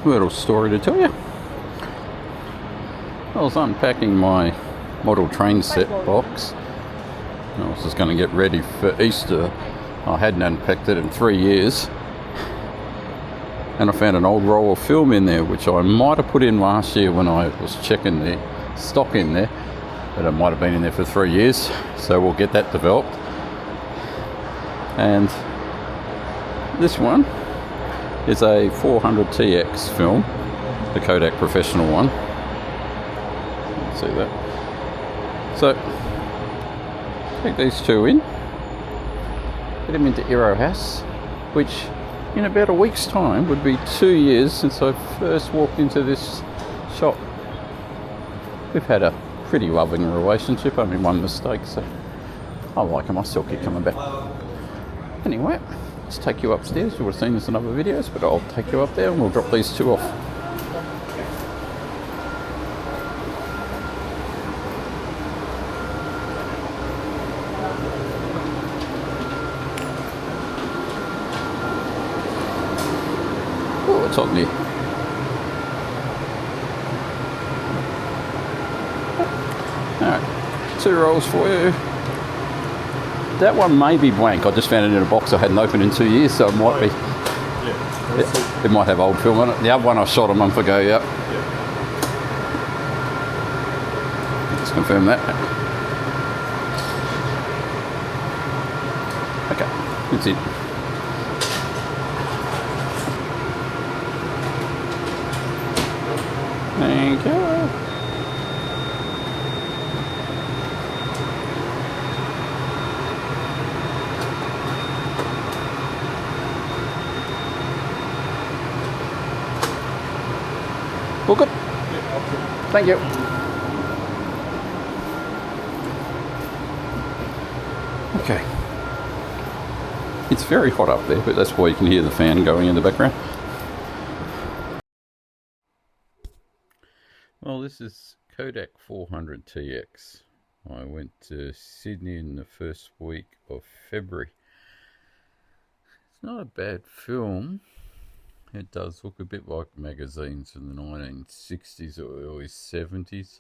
little story to tell you. I was unpacking my model train set box. I was just going to get ready for Easter. I hadn't unpacked it in 3 years. And I found an old roll of film in there, which I might have put in last year when I was checking the stock in there. But it might have been in there for 3 years. So we'll get that developed. And this one is a 400TX film, the Kodak professional one. See that? So, take these two in, get them into Irohas, which in about a week's time would be 2 years since I first walked into this shop. We've had a pretty loving relationship, only one mistake, so I like them, I still keep coming back. Anyway, let's take you upstairs. You would have seen this in other videos, but I'll take you up there and we'll drop these two off. Oh, it's hot in here. Alright, 2 rolls for you. That one may be blank. I just found it in a box I hadn't opened in 2 years, so it might be. Yeah. It might have old film on it. The other one I shot a month ago, yeah. Just confirm that. Okay, that's it. Thank you. All good? Thank you. Okay. It's very hot up there, but that's why you can hear the fan going in the background. Well, this is Kodak 400TX. I went to Sydney in the first week of February. It's not a bad film. It does look a bit like magazines in the 1960s or early 70s.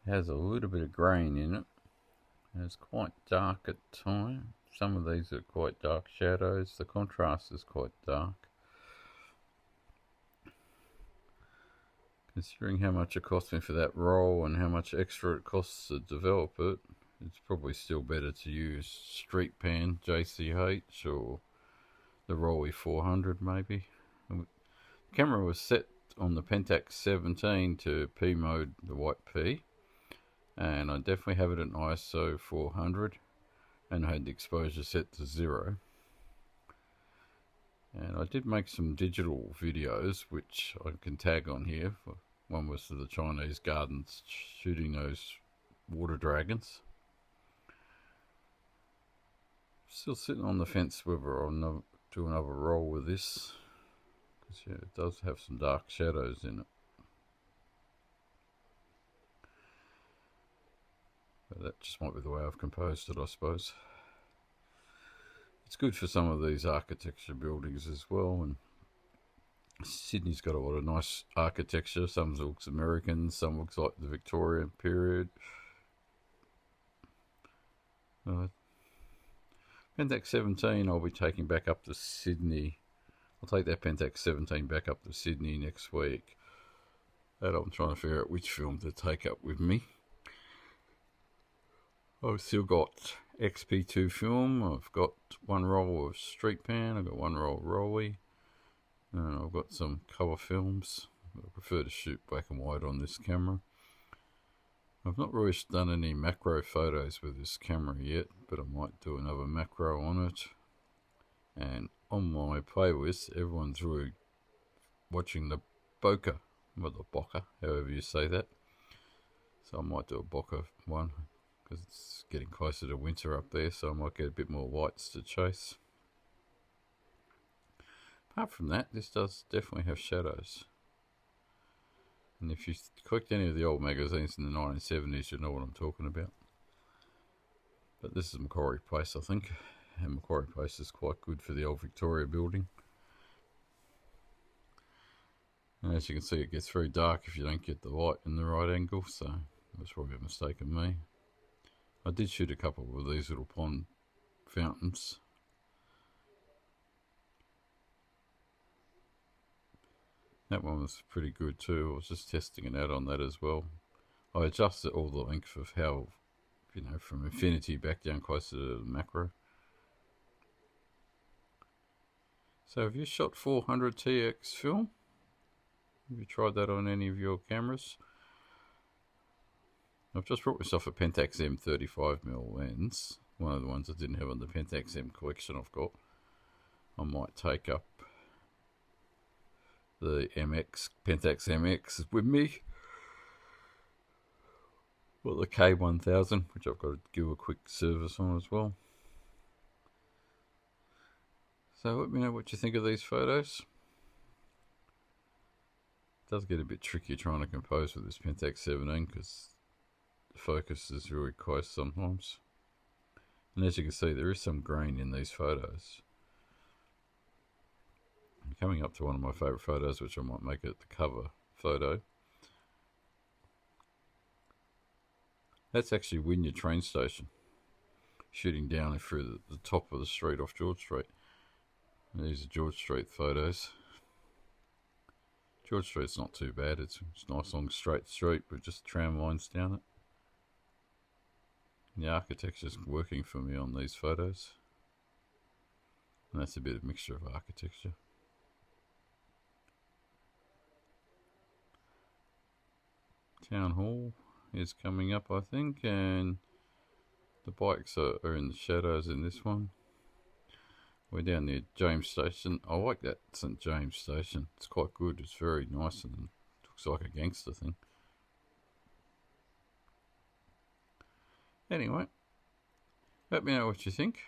It has a little bit of grain in it. And it's quite dark at times. Some of these are quite dark shadows. The contrast is quite dark. Considering how much it cost me for that roll and how much extra it costs to develop it, it's probably still better to use Street Pan JCH or the Rolly 400 maybe. The camera was set on the Pentax 17 to P mode, the white P, and I definitely have it at ISO 400, and I had the exposure set to 0. And I did make some digital videos which I can tag on here. One was of the Chinese gardens shooting those water dragons. Still sitting on the fence whether I'll do another roll with this, because yeah, it does have some dark shadows in it. But that just might be the way I've composed it, I suppose. It's good for some of these architecture buildings as well, and Sydney's got a lot of nice architecture. Some looks American, some looks like the Victorian period. Pentax 17 I'll be taking back up to Sydney. I'll take that Pentax 17 back up to Sydney next week. And I'm trying to figure out which film to take up with me. I've still got XP2 film. I've got 1 roll of Street Pan. I've got 1 roll of Rolly. And I've got some cover films. I prefer to shoot black and white on this camera. I've not really done any macro photos with this camera yet, but I might do another macro on it. And on my playlist, everyone's really watching the bokeh, or the bokeh, however you say that. So I might do a bokeh one, because it's getting closer to winter up there, so I might get a bit more whites to chase. Apart from that, this does definitely have shadows. And if you collect any of the old magazines in the 1970s, you know what I'm talking about. But this is Macquarie Place, I think. And Macquarie Place is quite good for the old Victoria building. And as you can see, it gets very dark if you don't get the light in the right angle, so that's probably a mistake of me. I did shoot a couple of these little pond fountains. That one was pretty good too. I was just testing it out on that as well. I adjusted all the length of how, you know, from infinity back down closer to the macro. So have you shot 400 TX film? Have you tried that on any of your cameras? I've just brought myself a Pentax M35mm lens. One of the ones I didn't have on the Pentax M collection I've got. I might take up the MX, Pentax MX with me. Well, the K1000, which I've got to give a quick service on as well. So let me know what you think of these photos. It does get a bit tricky trying to compose with this Pentax 17 because the focus is really close sometimes. And as you can see, there is some grain in these photos. I'm coming up to one of my favourite photos, which I might make it the cover photo. That's actually Wynyard train station, shooting down through the top of the street off George Street. And these are George Street photos. George Street's not too bad. It's a nice long straight street with just tram lines down it. And the architecture's working for me on these photos. And that's a bit of mixture of architecture. Town Hall is coming up, I think, and the bikes are in the shadows in this one. We're down near James Station. I like that St James Station. It's quite good. It's very nice and looks like a gangster thing. Anyway, let me know what you think.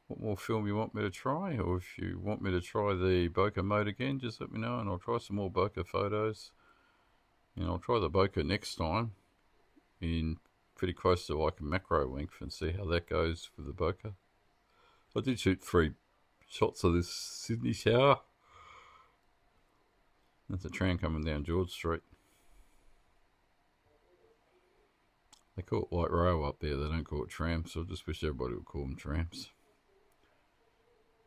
What more film you want me to try, or if you want me to try the bokeh mode again, just let me know and I'll try some more bokeh photos. And I'll try the bokeh next time in pretty close to like a macro length and see how that goes with the bokeh. I did shoot 3 shots of this Sydney tower. That's a tram coming down George Street. They call it light rail up there, they don't call it trams, so I just wish everybody would call them trams.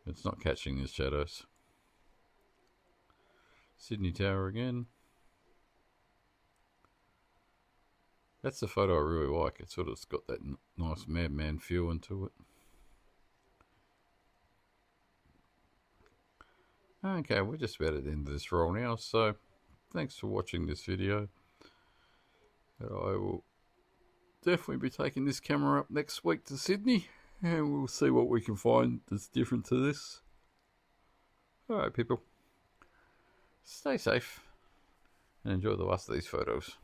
It's not catching the shadows. Sydney Tower again. That's the photo I really like. It's sort of got that nice madman feel into it. Okay, we're just about at the end of this roll now, so thanks for watching this video. I will definitely be taking this camera up next week to Sydney, and we'll see what we can find that's different to this. Alright people, stay safe and enjoy the rest of these photos.